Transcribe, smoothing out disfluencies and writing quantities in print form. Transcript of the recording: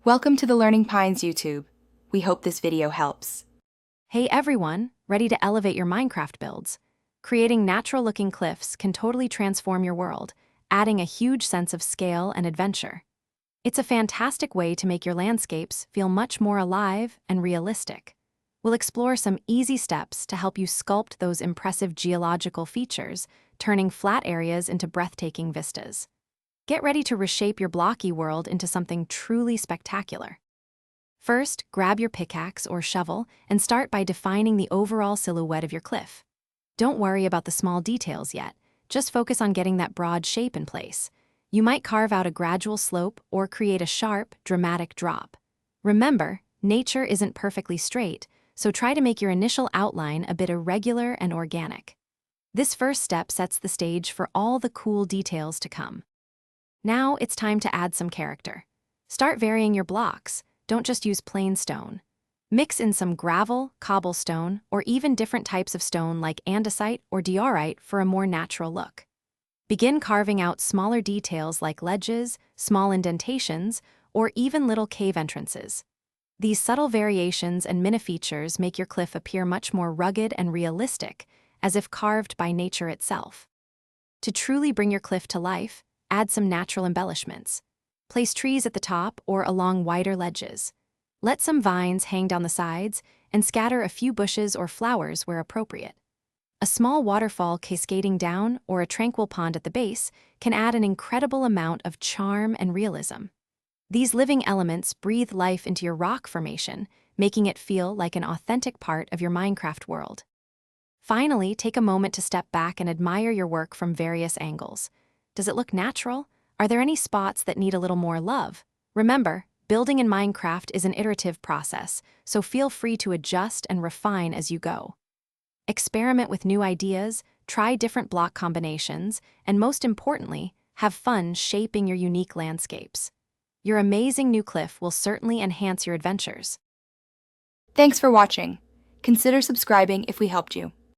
Welcome to the Learning Pines YouTube. We hope this video helps. Hey everyone, ready to elevate your Minecraft builds? Creating natural-looking cliffs can totally transform your world, adding a huge sense of scale and adventure. It's a fantastic way to make your landscapes feel much more alive and realistic. We'll explore some easy steps to help you sculpt those impressive geological features, turning flat areas into breathtaking vistas. Get ready to reshape your blocky world into something truly spectacular. First, grab your pickaxe or shovel and start by defining the overall silhouette of your cliff. Don't worry about the small details yet, just focus on getting that broad shape in place. You might carve out a gradual slope or create a sharp, dramatic drop. Remember, nature isn't perfectly straight, so try to make your initial outline a bit irregular and organic. This first step sets the stage for all the cool details to come. Now it's time to add some character. Start varying your blocks. Don't just use plain stone. Mix in some gravel, cobblestone, or even different types of stone like andesite or diorite for a more natural look. Begin carving out smaller details like ledges, small indentations, or even little cave entrances. These subtle variations and mini-features make your cliff appear much more rugged and realistic, as if carved by nature itself. To truly bring your cliff to life, add some natural embellishments. Place trees at the top or along wider ledges. Let some vines hang down the sides and scatter a few bushes or flowers where appropriate. A small waterfall cascading down or a tranquil pond at the base can add an incredible amount of charm and realism. These living elements breathe life into your rock formation, making it feel like an authentic part of your Minecraft world. Finally, take a moment to step back and admire your work from various angles. Does it look natural? Are there any spots that need a little more love? Remember, building in Minecraft is an iterative process, so feel free to adjust and refine as you go. Experiment with new ideas, try different block combinations, and most importantly, have fun shaping your unique landscapes. Your amazing new cliff will certainly enhance your adventures. Thanks for watching. Consider subscribing if we helped you.